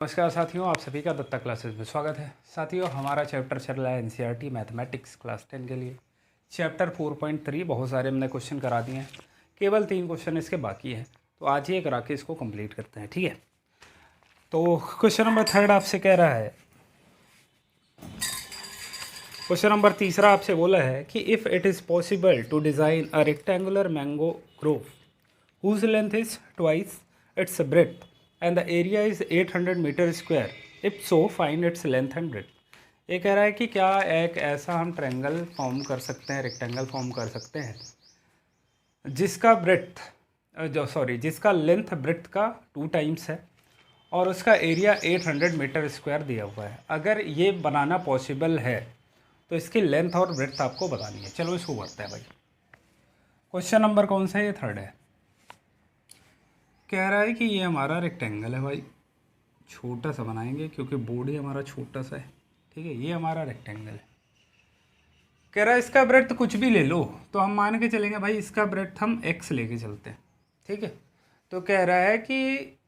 नमस्कार साथियों, आप सभी का दत्ता क्लासेस में स्वागत है। साथियों, हमारा चैप्टर चल रहा है एनसीईआरटी मैथमेटिक्स क्लास 10 के लिए। चैप्टर 4.3 बहुत सारे हमने क्वेश्चन करा दिए हैं, केवल 3 क्वेश्चन इसके बाकी हैं, तो आज ही करा के इसको कंप्लीट करते हैं। ठीक है, तो क्वेश्चन नंबर 3 आपसे कह रहा है, क्वेश्चन नंबर 3 आपसे बोला है कि if it is possible to design a rectangular mango grove whose length is twice its breadth and the area is 800 metre square, if so find its length and breadth। ये कह रहा है कि क्या एक ऐसा हम ट्रायंगल फॉर्म कर सकते हैं, रेक्टेंगल फॉर्म कर सकते हैं जिसका जिसका लेंथ ब्रेड्थ का 2 टाइम्स है और उसका एरिया 800 मीटर स्क्वायर दिया हुआ है। अगर ये बनाना पॉसिबल है तो इसकी लेंथ और ब्रेड्थ आपको बतानी है। चलो इसको करते हैं भाई। क्वेश्चन नंबर कौन सा है? ये 3 है। कह रहा है कि ये हमारा रेक्टेंगल है भाई, छोटा सा बनाएंगे क्योंकि बोर्ड ही हमारा छोटा सा है। ठीक है, ये हमारा रेक्टेंगल है। कह रहा है इसका ब्रेड्थ कुछ भी ले लो, तो हम मान के चलेंगे भाई इसका ब्रेड्थ हम x लेके चलते हैं। ठीक है, तो कह रहा है कि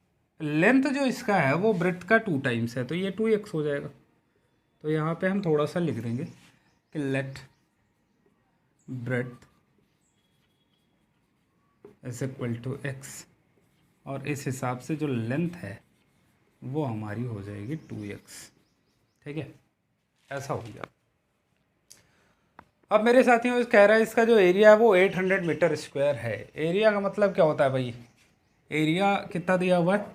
लेंथ जो इसका है वो ब्रेड्थ का 2 टाइम्स है, तो ये 2x हो जाएगा। तो यहाँ पे हम थोड़ा सा लिख देंगे कि let breadth is equal to x, और इस हिसाब से जो लेंथ है वो हमारी हो जाएगी 2x। ठीक है, ऐसा हो गया। अब मेरे साथियों कह रहा है इसका जो एरिया है वो 800 मीटर स्क्वायर है। एरिया का मतलब क्या होता है भाई? एरिया कितना दिया हुआ है?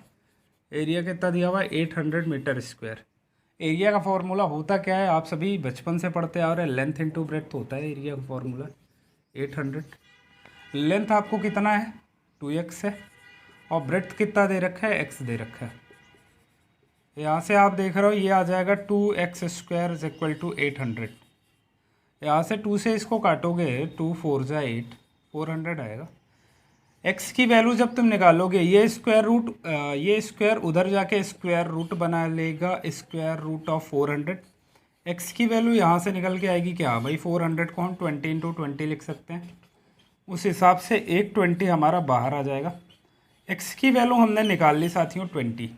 एरिया कितना दिया हुआ है? 800 मीटर स्क्वायर। एरिया का फॉर्मूला होता क्या है? आप सभी बचपन से पढ़ते आ रहे हैं, लेंथ इंटू ब्रेड्थ होता है एरिया का फॉर्मूला 800। लेंथ आपको कितना है? 2x है, और ब्रेड्थ कितना दे रखा है? x दे रखा है। यहाँ से आप देख रहे हो ये आ जाएगा 2x square is equal to 800। यहाँ से 2 से इसको काटोगे, 2 4 जा 8, 400 आएगा। x की वैल्यू जब तुम निकालोगे, ये स्क्वायर उधर जाके स्क्वायर रूट बना लेगा, स्क्वायर रूट ऑफ 400। x की वैल्यू यहाँ से निकल के आएगी क्या भाई? 400 को हम 20 इंटू 20 लिख सकते हैं। उस हिसाब से एक 20 हमारा बाहर आ जाएगा। x की वैल्यू हमने निकाल ली साथियों 20।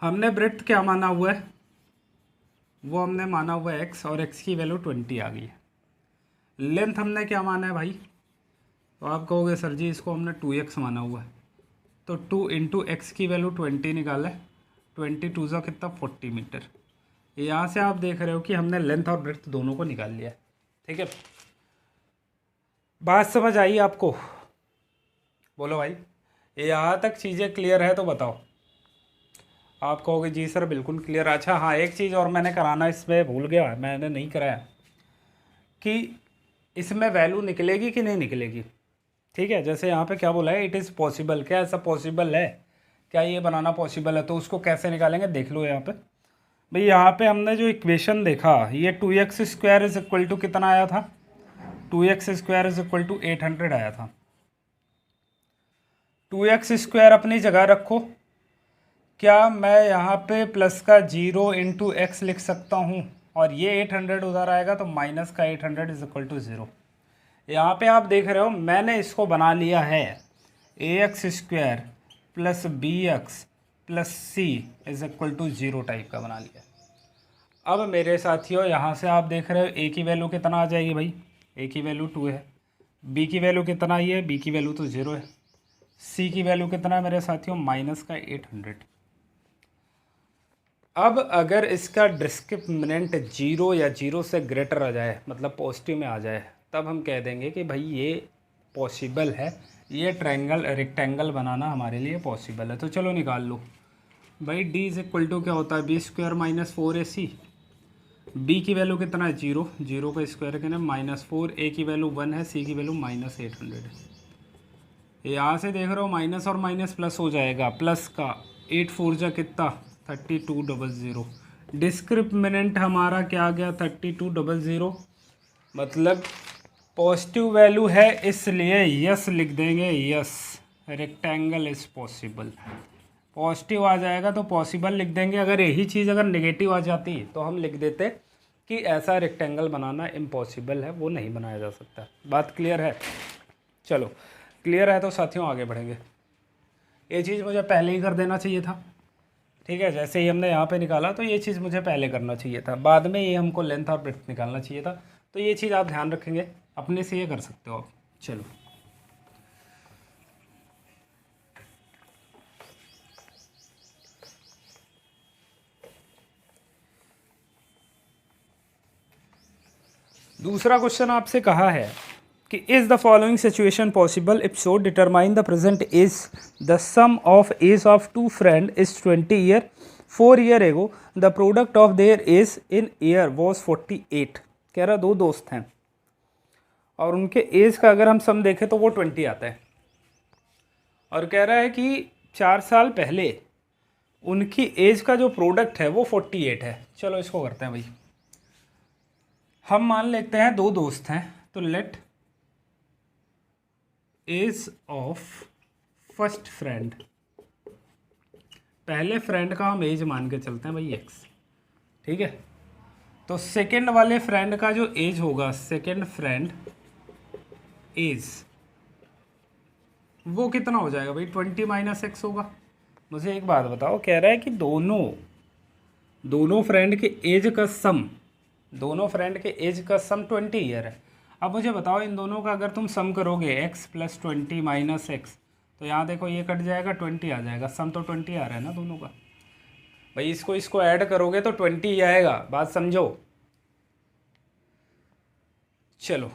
हमने ब्रेड्थ क्या माना हुआ है? वो हमने माना हुआ है x, और x की वैल्यू 20 आ गई है। लेंथ हमने क्या माना है भाई? तो आप कहोगे सर जी इसको हमने 2x माना हुआ है, तो 2 इंटू एक्स की वैल्यू 20 निकाला है। 20 2 कितना? 40 मीटर। यहाँ से आप देख रहे हो कि हमने लेंथ और ब्रेड्थ दोनों को निकाल लिया है। ठीक है, बात समझ आई आपको? बोलो भाई, यहाँ तक चीज़ें क्लियर है तो बताओ। आप कहोगे जी सर बिल्कुल क्लियर। अच्छा हाँ, एक चीज़ और मैंने कराना इसमें भूल गया, मैंने नहीं कराया कि इसमें वैल्यू निकलेगी कि नहीं निकलेगी। ठीक है, जैसे यहाँ पे क्या बोला है, इट इज़ पॉसिबल। क्या ऐसा पॉसिबल है? क्या ये बनाना पॉसिबल है? तो उसको कैसे निकालेंगे देख लो। यहाँ पे भाई, यहाँ पे हमने जो इक्वेशन देखा, ये 2x square is equal to कितना आया था? 2x square is equal to 800 आया था। 2x स्क्वायर अपनी जगह रखो। क्या मैं यहाँ पे प्लस का 0 इंटू एक्स लिख सकता हूँ? और ये 800 उधर आएगा तो माइनस का 800 इज इक्वल टू 0। यहाँ पे आप देख रहे हो मैंने इसको बना लिया है ax square plus b x plus c is equal to 0 type का बना लिया। अब मेरे साथियों यहाँ से आप देख रहे हो a की वैल्यू कितना आ जाएगी भाई? a की वैल्यू 2 है, b की वैल्यू कितना आई है? b की वैल्यू तो 0 है, c की वैल्यू कितना है मेरे साथियों? माइनस का 800। अब अगर इसका डिस्क्रिमिनेंट 0 या 0 से ग्रेटर आ जाए, मतलब पॉजिटिव में आ जाए, तब हम कह देंगे कि भाई ये पॉसिबल है, ये रेक्टेंगल बनाना हमारे लिए पॉसिबल है। तो चलो निकाल लो भाई। d इज इक्वल टू क्या होता है? B square minus 4ac। b की वैल्यू कितना है? 0, 0 का स्क्वायर करना -4, a की वैल्यू 1 है, c की वैल्यू -800 है। यहाँ से देख रहे हो माइनस और माइनस प्लस हो जाएगा, प्लस का 8 4 जा कितना? 3200। डिस्क्रिमिनेंट हमारा क्या आ गया? 3200। मतलब पॉजिटिव वैल्यू है, इसलिए यस लिख देंगे। Yes, rectangle is possible. Positive आ जाएगा तो पॉसिबल लिख देंगे। अगर यही चीज़ अगर नेगेटिव आ जाती तो हम लिख देते कि ऐसा रेक्टेंगल बनाना इम्पॉसिबल है, वो नहीं बनाया जा सकता। बात क्लियर है? चलो क्लियर है तो साथियों आगे बढ़ेंगे। ये चीज़ मुझे पहले ही कर देना चाहिए था, ठीक है। जैसे ही हमने यहाँ पे निकाला तो ये चीज़ मुझे पहले करना चाहिए था, बाद में ये हमको लेंथ और ब्रेड्थ निकालना चाहिए था। तो ये चीज़ आप ध्यान रखेंगे, अपने से ये कर सकते हो आप। चलो दूसरा क्वेश्चन आपसे कहा है कि is the following situation possible, if so determine the present age, the sum of age of two friend is 20 year, 4 year ago the product of their age in year was 48। कह रहा दो दोस्त हैं और उनके एज का अगर हम सम देखें तो वो 20 आता है, और कह रहा है कि 4 साल पहले उनकी एज का जो प्रोडक्ट है वो 48 है। चलो इसको करते हैं भाई। हम मान लेते हैं दो दोस्त हैं, तो let age of first friend, पहले फ्रेंड का हम एज मान के चलते हैं भाई x, ठीक है। तो सेकंड वाले फ्रेंड का जो एज होगा, सेकंड फ्रेंड एज, वो कितना हो जाएगा भाई, 20 माइनस एक्स होगा। मुझे एक बात बताओ, कह रहा है कि दोनों फ्रेंड के एज का सम, दोनों फ्रेंड के एज का सम 20 ईयर है। अब मुझे बताओ इन दोनों का अगर तुम सम करोगे x प्लस 20 माइनस एक्स, तो यहाँ देखो ये कट जाएगा, 20 आ जाएगा, सम तो 20 आ रहा है ना दोनों का भाई। इसको ऐड करोगे तो 20 ही आएगा, बात समझो। चलो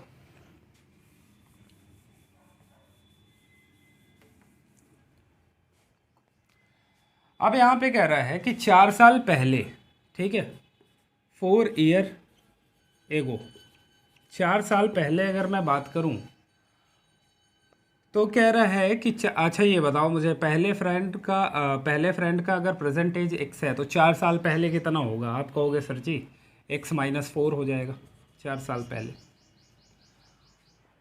अब यहाँ पे कह रहा है कि 4 साल पहले, ठीक है, 4 ईयर एगो, 4 साल पहले अगर मैं बात करूं तो कह रहा है कि अच्छा ये बताओ मुझे, पहले फ्रेंड का अगर प्रेजेंट एज x है तो 4 साल पहले कितना होगा। आप कहोगे सर जी x माइनस 4 हो जाएगा 4 साल पहले।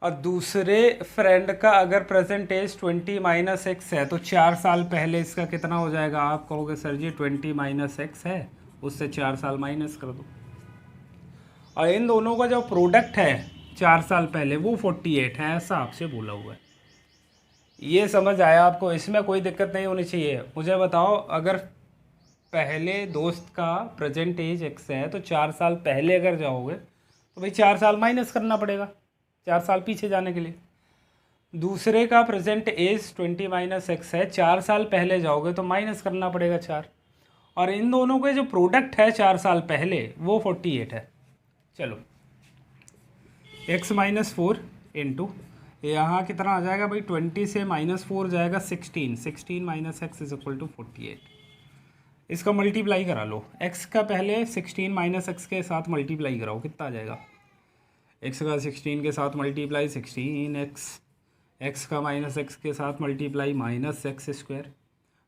और दूसरे फ्रेंड का अगर प्रेजेंट एज 20 माइनस एक्स है तो 4 साल पहले इसका कितना हो जाएगा। आप कहोगे सर जी 20 माइनस एक्स है, उससे 4 साल माइनस कर दो। और इन दोनों का जो प्रोडक्ट है 4 साल पहले वो 48 है, ऐसा आपसे बोला हुआ है। ये समझ आया आपको, इसमें कोई दिक्कत नहीं होनी चाहिए। मुझे बताओ अगर पहले दोस्त का प्रेजेंट एज एक्स है तो 4 साल पहले अगर जाओगे तो भाई 4 साल माइनस करना पड़ेगा 4 साल पीछे जाने के लिए। दूसरे का प्रेजेंट एज 20 माइनस एक्स है, 4 साल पहले जाओगे तो माइनस करना पड़ेगा 4। और इन दोनों के जो प्रोडक्ट है 4 साल पहले वो 48 है। चलो x माइनस 4 इंटू यहाँ कितना आ जाएगा भाई, 20 से माइनस 4 जाएगा 16 minus x is equal to 48। इसका मल्टीप्लाई करा लो, x का पहले 16 माइनस एक्स के साथ मल्टीप्लाई कराओ, कितना आ जाएगा। x का 16 के साथ मल्टीप्लाई 16x, x का माइनस एक्स के साथ multiply minus x square,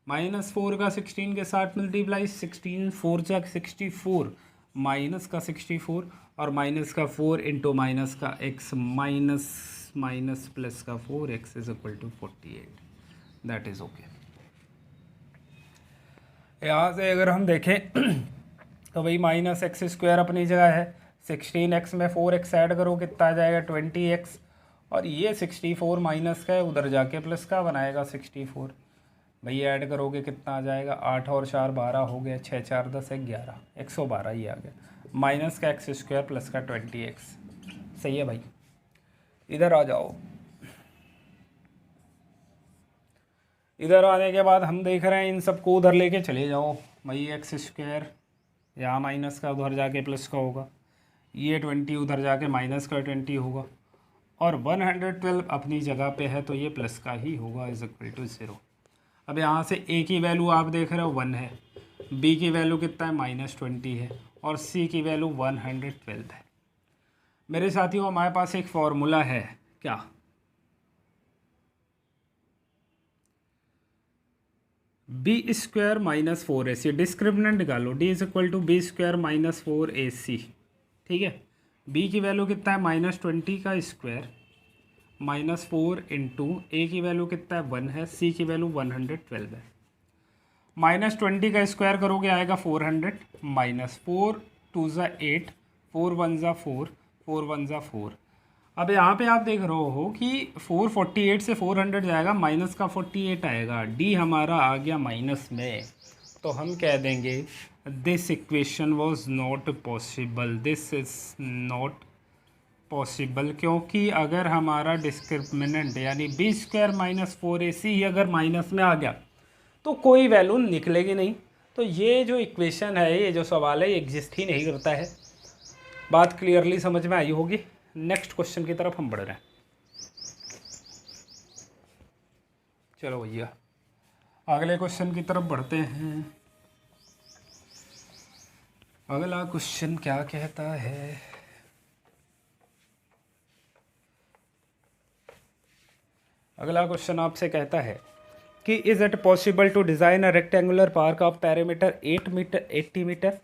minus 4 का 16 के साथ मल्टीप्लाई 16 4 जा 64 माइनस का 64 और माइनस का 4 इंटू माइनस का x माइनस प्लस का 4x is equal to 48। That is okay. यहाँ से अगर हम देखें तो भाई माइनस एक्स स्क्वायर अपनी जगह है, 16x में 4x ऐड करो कितना आ जाएगा 20x, और ये 64 माइनस का है उधर जाके प्लस का बनाएगा 64। भैया ऐड करोगे कितना आ जाएगा, 8 और 4 12 हो गया, 6 4 10 11 112 ही आ गया, माइनस का एक्स स्क्वायर प्लस का 20x। सही है भाई। इधर आ जाओ, इधर आने के बाद हम देख रहे हैं इन सबको उधर लेके चले जाओ भाई, एक्स स्क्वायर यहाँ माइनस का उधर जाके प्लस का होगा, ये 20 उधर जाके माइनस का 20 होगा, और 112 अपनी जगह पे है तो ये प्लस का ही होगा इज इक्वल टू 0। अब यहाँ से a की वैल्यू आप देख रहे हो 1 है, b की वैल्यू कितना है -20 है, और c की वैल्यू 112 है। मेरे साथियों हमारे पास एक फॉर्मूला है, क्या, b square minus 4ac, discriminant निकालो, d is equal to b square minus 4ac, ठीक है। b की वैल्यू कितना है -20 का स्क्वायर माइनस 4 इंटू ए की वैल्यू कितना है 1 है, c की वैल्यू 112 है। -20 का स्क्वायर करोगे आएगा 400, माइनस 4 2 ज़ा 8, 4 1 ज़ा 4, 4 1 ज़ा 4, अब यहाँ पे आप देख रहे हो कि 448 से 400 जाएगा, माइनस का 48 आएगा, डी हमारा आ गया माइनस में। तो हम कह देंगे this equation was not possible, this is not possible, क्योंकि अगर हमारा डिस्क्रिमिनेंट यानी बी स्क्वायर माइनस 4ac ही अगर माइनस में आ गया तो कोई वैल्यू निकलेगी नहीं। तो ये जो इक्वेशन है, ये जो सवाल है, ये एग्जिस्ट ही नहीं करता है। बात क्लियरली समझ में आई होगी। नेक्स्ट क्वेश्चन की तरफ हम बढ़ रहे हैं। चलो भैया अगले क्वेश्चन की तरफ बढ़ते हैं। अगला क्वेश्चन क्या कहता है? अगला क्वेश्चन आपसे कहता है कि is it possible to design a rectangular park of perimeter 8 metre 80 metre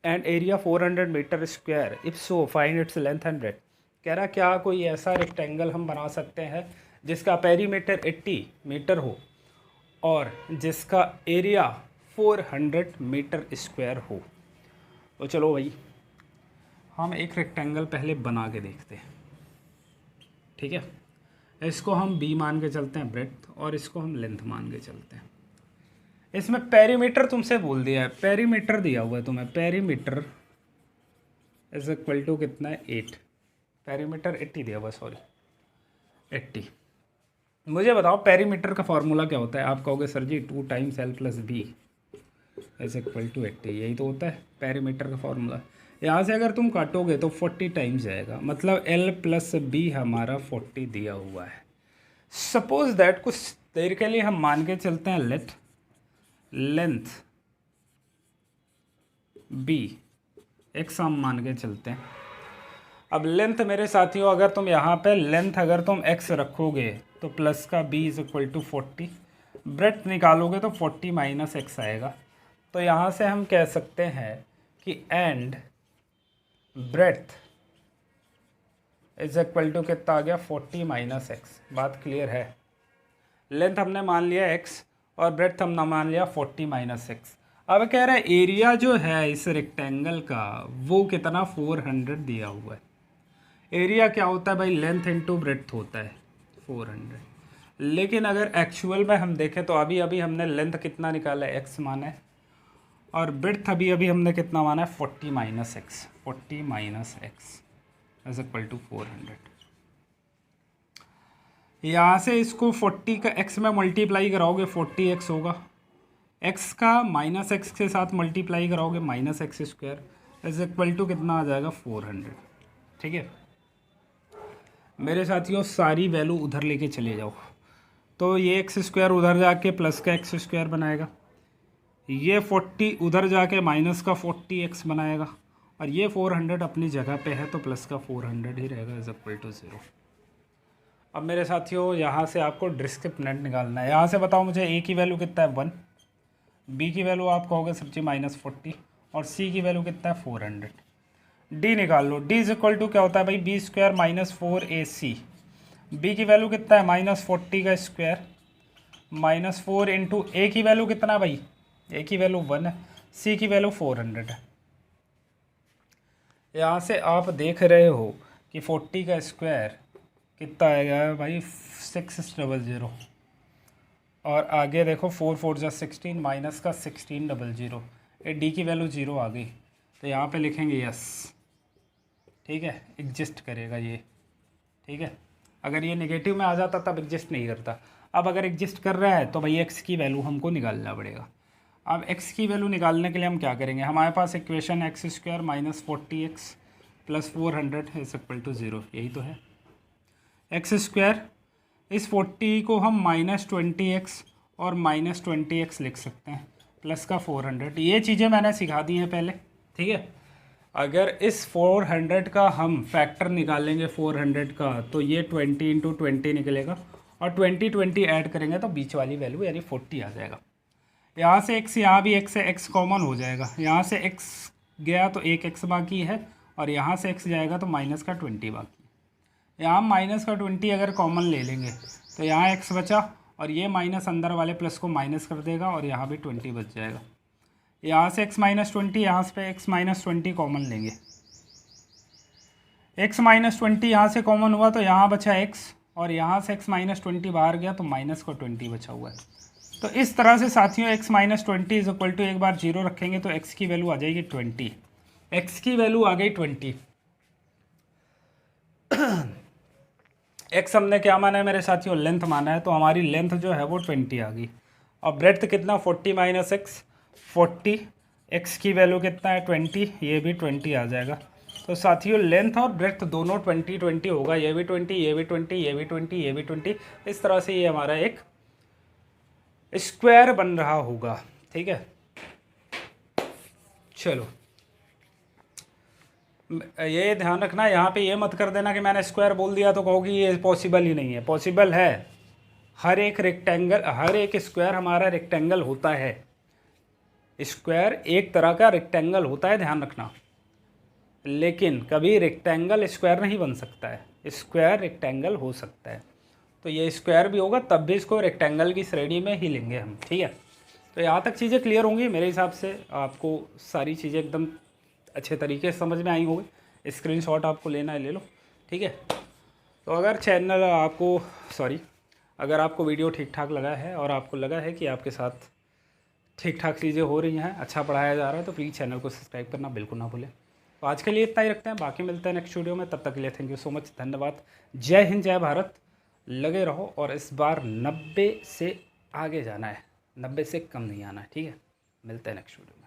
and area 400 metre square, if so find its length and breadth. कह रहा क्या कोई ऐसा रेक्टेंगल हम बना सकते हैं जिसका पेरीमीटर 80 मीटर हो और जिसका एरिया 400 मीटर स्क्वायर हो। तो चलो भाई हम एक रेक्टेंगल पहले बना के देखते हैं, ठीक है। इसको हम बी मान के चलते हैं ब्रेड्थ, और इसको हम लेंथ मान के चलते हैं। इसमें पेरीमीटर तुमसे बोल दिया है, पेरीमीटर दिया हुआ है तुम्हें, पेरीमीटर इज इक्वल टू कितना है 8, पेरीमीटर 80 दिया हुआ, सॉरी 80। मुझे बताओ पेरीमीटर का फॉर्मूला क्या होता है? आप कहोगे sir ji 2 times l plus b is equal to 80, यही तो होता है पेरीमीटर का फॉर्मूला। यहाँ से अगर तुम काटोगे तो 40 टाइम्स जाएगा, मतलब l प्लस बी हमारा 40 दिया हुआ है। सपोज दैट कुछ देर के लिए हम मान के चलते हैं लेंथ बी x हम मान के चलते हैं। अब लेंथ मेरे साथियों, अगर तुम यहाँ पे लेंथ अगर तुम x रखोगे तो प्लस का b is equal to 40, breadth निकालोगे तो 40 माइनस x आएगा। तो यहाँ से हम कह सकते हैं कि and breadth is equal to कितना आ गया 40 माइनस एक्स। बात क्लियर है? लेंथ हमने मान लिया x और ब्रेड्थ हमने मान लिया 40 माइनस एक्स। अब कह रहा है एरिया जो है इस रेक्टेंगल का वो कितना 400 दिया हुआ है। एरिया क्या होता है भाई? लेंथ इंटू ब्रेड्थ होता है 400। लेकिन अगर एक्चुअल में हम देखें तो अभी अभी हमने लेंथ कितना निकाला है x माना है, और ब्रेड्थ अभी अभी हमने कितना माना है 40 minus x, 40 minus x is equal to 400। यहाँ से इसको 40 का x में मल्टीप्लाई कराओगे 40x होगा, x का माइनस एक्स के साथ मल्टीप्लाई कराओगे minus x square is equal to कितना आ जाएगा 400। ठीक है मेरे साथियों, सारी वैल्यू उधर लेके चले जाओ तो ये एक्स स्क्वायर उधर जाके प्लस का एक्स स्क्वायर बनाएगा, ये 40 उधर जाके माइनस का 40x बनाएगा, और ये 400 अपनी जगह पे है तो प्लस का 400 ही रहेगा इज इक्वल टू 0। अब मेरे साथियों यहाँ से आपको डिस्क्रिमिनेंट निकालना है। यहाँ से बताओ मुझे a की वैल्यू कितना है 1, b की वैल्यू आप कहोगे सर जी -40, और c की वैल्यू कितना है 400। d निकाल लो, d इज इक्वल टू क्या होता है भाई b square minus 4ac। b की वैल्यू कितना है -40 का स्क्वायर माइनस 4 इंटू ए की वैल्यू कितना है भाई? ए की वैल्यू 1 है, सी की वैल्यू 400 है। यहाँ से आप देख रहे हो कि 40 का स्क्वायर कितना आएगा भाई 600, और आगे देखो 4 4 जा 16 माइनस का 1600, ये डी की वैल्यू 0 आ गई तो यहाँ पे लिखेंगे यस। ठीक है एग्जिस्ट करेगा ये। ठीक है अगर ये नेगेटिव में आ जाता तब एग्जिस्ट नहीं करता। अब अगर एग्जिस्ट कर रहा है तो भाई एक्स की वैल्यू हमको निकालना पड़ेगा। अब x की वैल्यू निकालने के लिए हम क्या करेंगे? हमारे पास equation x square minus 40x plus 400 is equal to 0, यही तो है। एक्स स्क्वायर इस 40 को हम -20x और -20x लिख सकते हैं, प्लस का 400। ये चीज़ें मैंने सिखा दी हैं पहले। ठीक है अगर इस 400 का हम फैक्टर निकालेंगे 400 का तो ये 20 इंटू 20 निकलेगा, और 20 ऐड करेंगे तो बीच वाली वैल्यू यानी 40 आ जाएगा। यहाँ से x, यहाँ भी x से x कॉमन हो जाएगा, यहाँ से x गया तो एक x बाकी है, और यहाँ से x जाएगा तो माइनस का 20 बाकी है। यहाँ माइनस का 20 अगर कॉमन ले लेंगे तो यहाँ x बचा, और ये माइनस अंदर वाले प्लस को माइनस कर देगा, और यहाँ भी 20 बच जाएगा। यहाँ से x -20, यहाँ से x -20 कॉमन लेंगे। x माइनस 20 यहाँ से कॉमन हुआ तो यहाँ बचा x, और यहाँ से x माइनस 20 बाहर गया तो माइनस का 20 बचा हुआ है। तो इस तरह से साथियों x minus 20 is equal to, एक बार जीरो रखेंगे तो x की वैल्यू आ जाएगी 20, x की वैल्यू आ गई 20। x हमने क्या माना है मेरे साथियों, लेंथ माना है, तो हमारी लेंथ जो है वो 20 आ गई। और ब्रेड्थ कितना, 40 माइनस एक्स 40, x की वैल्यू कितना है 20, ये भी 20 आ जाएगा। तो साथियों लेंथ और ब्रेड्थ दोनों 20 होगा, ये भी 20, ये भी 20, ये भी 20, ये भी 20। इस तरह से ये हमारा एक स्क्वायर बन रहा होगा, ठीक है। चलो ये ध्यान रखना, यहाँ पे ये मत कर देना कि मैंने स्क्वायर बोल दिया तो कहोगी ये पॉसिबल ही नहीं है। पॉसिबल है, हर एक रेक्टेंगल, हर एक स्क्वायर हमारा रेक्टेंगल होता है। स्क्वायर एक तरह का रेक्टेंगल होता है, ध्यान रखना, लेकिन कभी रेक्टेंगल स्क्वायर नहीं बन सकता है, स्क्वायर रेक्टेंगल हो सकता है। तो ये स्क्वायर भी होगा तब भी इसको रेक्टेंगल की श्रेणी में ही लेंगे हम, ठीक है। तो यहाँ तक चीज़ें क्लियर होंगी मेरे हिसाब से, आपको सारी चीज़ें एकदम अच्छे तरीके से समझ में आई होगी। स्क्रीनशॉट आपको लेना है ले लो, ठीक है। तो अगर चैनल आपको अगर आपको वीडियो ठीक ठाक लगा है और आपको लगा है कि आपके साथ ठीक ठाक चीज़ें हो रही हैं, अच्छा पढ़ाया जा रहा है, तो प्लीज़ चैनल को सब्सक्राइब करना बिल्कुल ना भूलें। तो आज के लिए इतना ही रखते हैं, बाकी मिलते हैं नेक्स्ट वीडियो में। तब तक के लिए थैंक यू सो मच, धन्यवाद। जय हिंद, जय भारत। लगे रहो और इस बार 90 से आगे जाना है, 90 से कम नहीं आना है, ठीक है। मिलते हैं नेक्स्ट वीडियो में।